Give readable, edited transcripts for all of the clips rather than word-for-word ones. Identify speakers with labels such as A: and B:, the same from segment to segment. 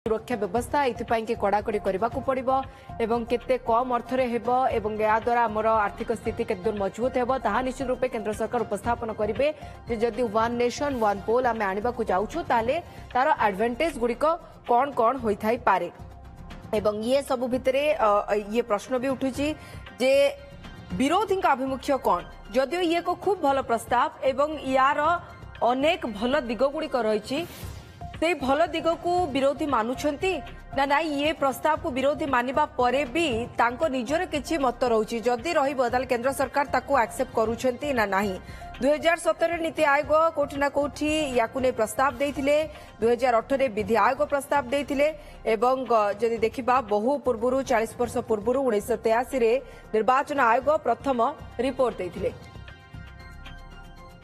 A: सुरक्षा व्यवस्था ये कड़ाकड़ी करने को पड़ो एवं केते कम अर्थरे हेबो एवं या द्वारा आमर आर्थिक स्थिति केते दूर मजबूत हेबो ताहा निश्चित रूपे केंद्र सरकार उपस्थापन करेंगे जे जदि वन नेशन वन पोल आम आने को जाऊँ ताले तार एडवांटेज गुड़िक कौन कौन होई पारे एवं ये सब भितर ये प्रश्न भी उठुची जे विरोधी आभिमुख्य कौन जदियो ये को खूब भल प्रस्ताव एवं यार अनेक भल दिग गुड़िक रही से भल दिग को विरोधी मानुछंती ना ना ये प्रस्ताव को विरोधी मानिबा परे भी तांको निजर किछि मत रहउची जदि रहिबो ताले केंद्र सरकार ताको एक्सेप्ट करूछंती ना नाही 2017 नीति आयोग कोठी ना कोठी याकु ने प्रस्ताव देथिले 2018 विधि आयोग प्रस्ताव देथिले एवं जदि देखिबा बहु पूर्वरु 40 वर्ष पूर्वरु 1983 रे निर्वाचन आयोग प्रथम रिपोर्ट देथिले।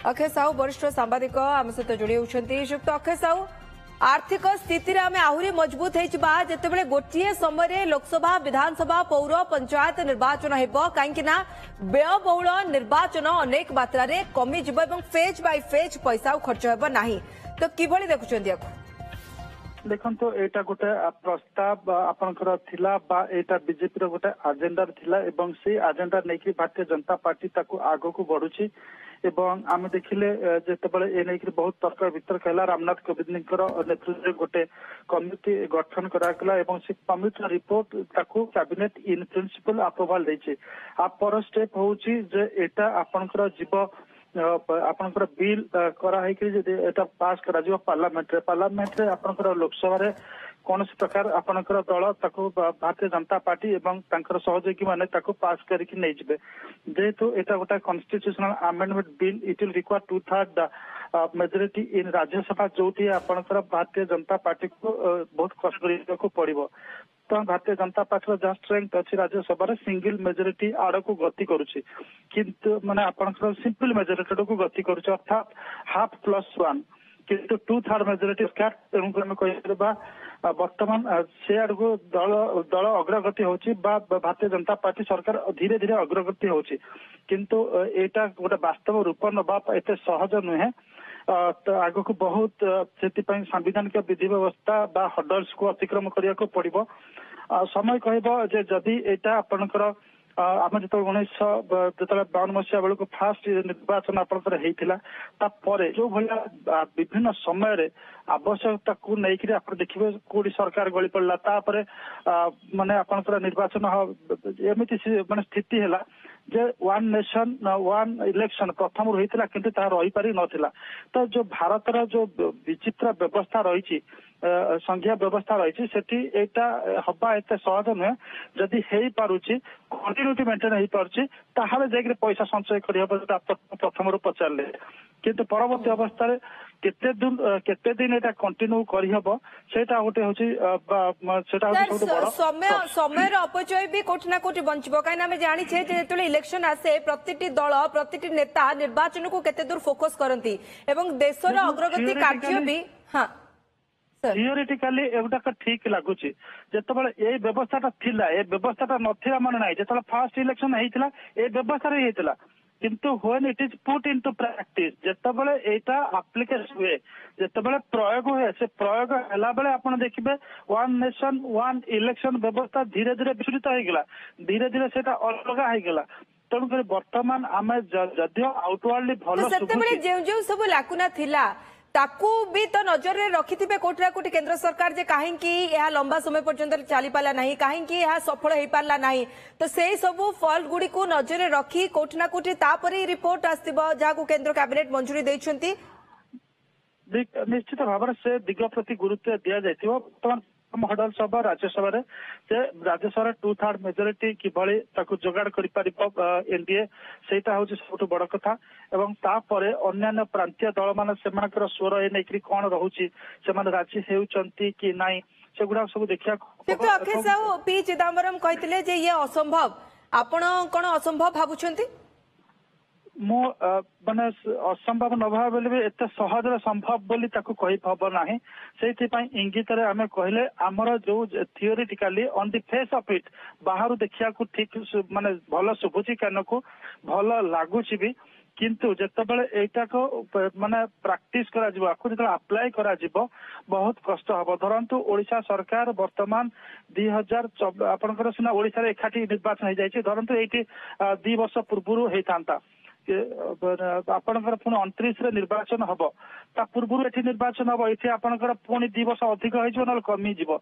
A: अक्षय साहू वरिष्ठ सांबादिक आम सहित जोड़ी होती युक्त अक्षय साहू आर्थिक स्थिति रे आमे आहुरी मजबूत होइछबा जेतेबेले गोटिए समय लोकसभा विधानसभा पौर पंचायत निर्वाचन हेबो काहेकि ना व्ययबहुल निर्वाचन अनेक मात्रा रे कमी जिवो एवं फेज बाय फेज पैसा खर्च हेबो नाही तो किभली देखुछन्ती याको
B: देखो एटा गोटे प्रस्ताव आपनकर थिला बा एटा बीजेपी रो गोटे एजेंडा थिला एवं से एजेंडा नेकी भारतीय जनता पार्टी ताको आगो को बढ़ुची एवं आम देखिले जेतेबेले ए नेकी बहुत तर्क वितर्क है रामनाथ कोविंद नेतृत्व गोटे कमिटी गठन करागला एवं से कमिटी रिपोर्ट ताको कैबिनेट इन प्रिंसिपल अप्रूवल देछि आ पर स्टेप होउची जे एटा आपनकर जीव आपनकर बिल करा है कि एटा पास करा जीव पार्लियामेंट रे आपनकर लोकसभा रे कौन प्रकार आपनकर दल ताको भारतीय जनता पार्टी एवं तांकर सहयोगी माने ताको पास करके नहीं जिबे जेहेतु एटा गोटा constitutional amendment bill it will require 2/3 majority in Rajya Sabha जोटी आपनकर भारतीय जनता पार्टी को बहुत कष्ट करिया को पड़िबो तो भारतीय जनता पार्टी जहाँ स्ट्रेंथ अच्छी राज्यसभा सिंगल मेजोरिटी आड़ को गति करुच्ची किंतु माने आपनकर सिंपल मेजोरिटी को गति करुच्ची अर्थात 1/2+1 किंतु 2/3 मेजोरिटी तेणुकर वर्तमान से आड़ को दल अग्रगति होची भारतीय जनता पार्टी सरकार धीरे धीरे अग्रगति होची किंतु एटा गोटे वास्तव रूप नवा एत सहज नुहे तो आग को बहुत से सांविधानिक विधि व्यवस्था बा हर्डल्स को अतिक्रम करने को पड़ो समय कहब जे जदि एटा आपनकर आम जो 1952 मसीहा बेलू फास्ट निर्वाचन आपंकर जो भाया विभिन्न समय आवश्यकता को लेकिन आप देखिए कोड़ी सरकार गली पड़ा माने आपंकर निर्वाचन एमती माने स्थिति है जे वन नेशन वन इलेक्शन प्रथम रही किंतु रही पारि नथिला तो जो भारतर जो विचित्र व्यवस्था रही संघीय व्यवस्था रही सेठी एटा हवा एत सहज नुहे जदि हो पारुची कंटिन्यूटी मेंटेन हो पारुची ताहाले जाके पैसा संचय कर प्रथम रू पचारे किंतु परवर्ती अवस्था केते दिन एटा कंटिन्यू करहब सेटा गोटे होची सेटा होची सबसे बड़
A: समय अपचय भी कोठी ना कोठी बंचबो काई ना हम जानि छे जे जेतले इलेक्शन आसे प्रतिटी दल प्रतिटी नेता निर्वाचन को केते दूर फोकस करंती एवं देशर अग्रगति कार्य भी हां
B: थियोरिटिकली एगुटा ठीक लगुच जितेबाला ये व्यवस्था थिला ए व्यवस्था नथिला मन ना जिते फास्ट इलेक्शन होता ए व्यवस्था होता किंतु when it is put into practice जितेबाला एटा एप्लिकेशन हुए जितेबाला प्रयोग हुए से प्रयोग हैला बेले आपण देखिबे वन नेशन वन इलेक्शन व्यवस्था धीरे धीरे विस्तृत होइगला धीरे धीरे सेटा अलग होइगला तेणुकर वर्तमान आम जदियो आउटवर्डली भलो
A: जो सब लाकुना थिला ताकू भी तो नजर में रखिथिबे कोठी ना कोठी केंद्र सरकार जे काहेकि यह लंबा समय पर्यंत चली पाला नहीं काहेकि यह सफल हो पारला नहीं तो से सब फॉल्ट गुडी को नजर में रखी कोठी ना कोठी तापरे रिपोर्ट आस्तिबो जाको केंद्र कैबिनेट मंजूरी दैछंती
B: निश्चित भाव से दिग प्रति गुरुत्व दिया जाइथिबो वर्तमान हडल सभा राज्यसभा से राज्यसभा 2/3 मेजोरिटी किभली ताकू जोगाड़ कर एनडीए सेटा हूँ सब बड़ कथा एवं तापरे अन्यान्य प्रांतीय दल मान से स्वर ए नहीं कौन रोचे से राजी होती कि नाई सेगुड़ा सब देखा
A: किंतु अक्षय साहू पी चिदंबरम कहते जे ये असंभव आपण कौन असंभव भावुछंती
B: मु माने असंभव न भाव बोले भी एत सहज संभव बोली ताकू कहि हबो नाही सेति पई इंगित रे हमें कहले हमर जो theoretically on the face of it बाहर देखिया को ठीक माने भलो सुबुची कान को भलो लागुची भी किंतु जितेबाला एटा को माने प्रैक्टिस करा जिवो आखु जो अप्लाई करा जिवो बहुत कष्ट हम धरतु ओडिशा सरकार वर्तमान 2024 आपनकर सिना ओडिशा रे एकाठी निर्वाचन हो जाइए धरतु ये 2 वर्ष पूर्व होता आपनकर पुणी 29 रे निर्वाचन हम ता पूर्व एठी निर्वाचन हम ये आपनकर पुणी 2 वर्ष अधिक हो ना कमी जीव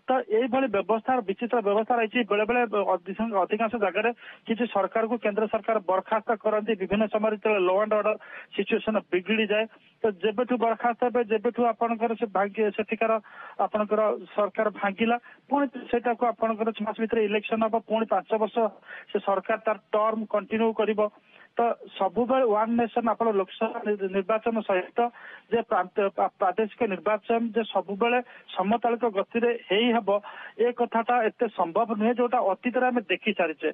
B: तो ये व्यवस्था विचित्र व्यवस्था रही बेले बेले अधिकांश जगह किसी सरकार को केंद्र सरकार बर्खास्त करती विभिन्न समय लॉ एंड ऑर्डर सिचुएशन बिगड़ी जाए तो जेबेठू बर्खास्त हे जेबेठू आपनकर से भाग्य सेठिकार आपनकर सरकार भांगिला पुणी सेटा को आपनकर 6 मास भीतर इलेक्शन हम पुणी 5 वर्ष से सरकार तार टर्म कंटिन्यू करिवो तो सबुबे वन नेशन आप लोकसभा निर्वाचन सहित जे प्रादेशिक निर्वाचन जे सबुबे समतालिक गति हम ए कथाटा एते संभव नुहे जोटा अतीत आम देखी सारी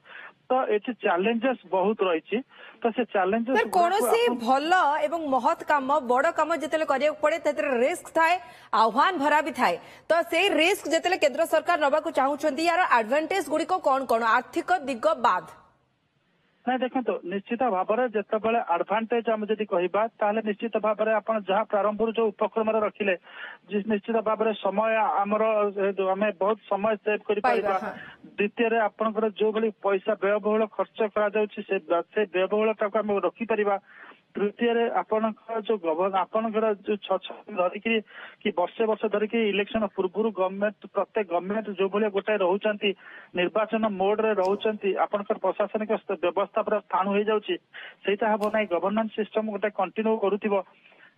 B: तो ये चैलेंजेस बहुत रही तो से चैलेंजेस
A: कौन भल एवं महत काम बड़ काम जिते पड़े रिस्क थाए आह्वान भरा भी थाए तो से रिस्क जिते केंद्र सरकार नवाक चाहूँगी यार एडवांटेज गुड़िक कौन कौन आर्थिक दिग बाद
B: नहीं देखो निश्चित भाव में जितेबाला आडभांटेज आम जब कहवा निश्चित भाव में आप जहाँ प्रारंभ जो उपक्रम रखिले निश्चित भाव में समय आमर आम बहुत समय सेव कर द्वितीय आपंकर जो भाई पैसा व्ययबहुल खर्च कर व्ययबहुलता को आम रखिपर तृतीय आपनकर जो आपनकर जो धरिकी कि वर्षे वर्ष धरिकी इलेक्शन पूर्व गवर्नमेंट प्रत्येक गवर्नमेंट जो भाई गोटे रोचंती निर्वाचन मोड रे रोचंती आपनकर प्रशासनिक व्यवस्था पूरा स्थाणु हो जाउची सेटा हबो नै गवर्नेंस सिस्टम गोटे कंटिन्यू करूथिबो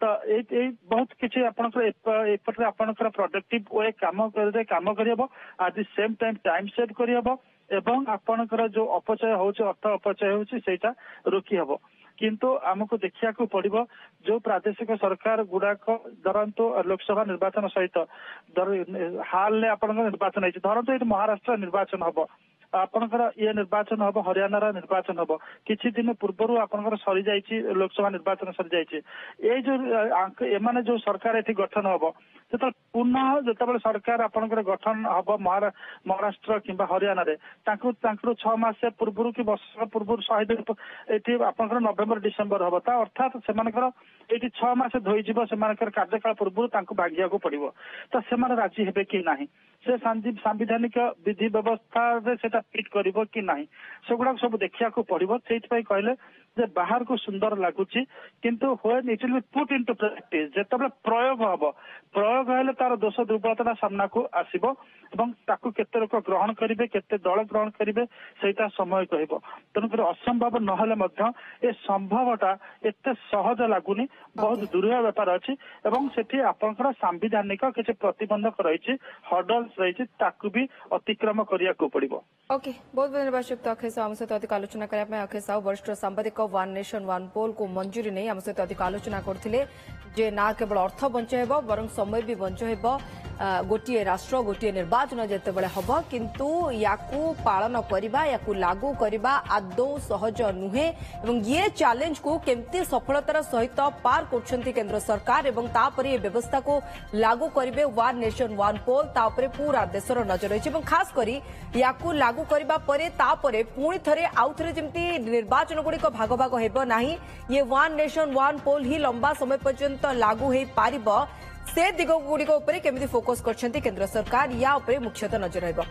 B: तो ये बहुत किसी एपटे आपनकर प्रोडक्टिव वे काम करहब at the same time save करहब एवं आपनकर जो अपचय होउची अर्थ अपचय होउची सेटा रोकी हबो किंतु आमको देखिया पड़ो जो प्रादेशिक सरकार गुड़ाक धरतु लोकसभा निर्वाचन सहित हाल आप निर्वाचन है धरतु ये महाराष्ट्र निर्वाचन हम आपनकर ये निर्वाचन हम हरियाणा निर्वाचन हम किछि दिन पूर्व आपनकर सरी जाइछि लोकसभा निर्वाचन सरी जाइछि ए जो एमाने जो सरकार एठी गठन हम जो पुनः जितेबाला सरकार आपनकर गठन हम महाराष्ट्र किंबा हरियाणा रे 6 मास पूर्व कि वर्ष पूर्व 100 दिन ये आपनकर नवेम्बर डिसेम्बर हम अर्थात से 6 मास धोईଯିव से कार्यकाल पूर्व भागिया को पड़ो तो से राजी हेबे कि नहीं से सांविधानिक विधि व्यवस्था से फिट कर कि नहीं से गुड़ा सब देखा पड़ो से कहले जे बाहर को सुंदर लगुच किंतु when it will be put into practice जेतबे प्रयोग हेले तार दोष दुर्बलता सामना को आसीबो एवं ताकू केते लोक ग्रहण करिवे केते दल ग्रहण करिवे सेटा समय कहबो तनकर असंभव नहले मध्य ए संभवटा एते सहज लागुनी बहुत दुर्लभ व्यापार अछि एवं सेठी आपनकर सांविधानिक किछि प्रतिबंधक रहिछि हर्डल्स रहिछि ताकू भी अतिक्रम करिया को पड़िबो
A: ओके बहुत बहुत धन्यवाद शुभ अक्षय साहू सहित अधिक आलोचना करने अक्षय साहू वरिष्ठ सांबादिक वन नेशन वन पोल को मंजूरी नहीं आम सहित अधिक आलोचना करते जे ना केवल अर्थ बंचय बर समय भी बंचय गोटे राष्ट्र गोटे निर्वाचन जिते बड़े हम किंतु याकू पालन करवा याकू लागू करवा आदौ सहज नुहे एवं ये चैलेंज को केमती सफलतार सहित पार कर केंद्र सरकार एवं तापर ये व्यवस्था को लागू करेंगे वन नेशन वन पोल तापर पूरा देशर नजर रही खास करी याकू लागू करबा परे तापरे पुणी थरे आउ थरे जेमती निर्वाचन गुड़िक भाग भाग हेबो नाही ये वन नेशन वन पोल ही लंबा समय पर्यंत लागू हे पारिबो से दिग गुड़िक उपरे केमिति फोकस करछंती केंद्र सरकार या उपरे मुख्यतः नजर रहबो।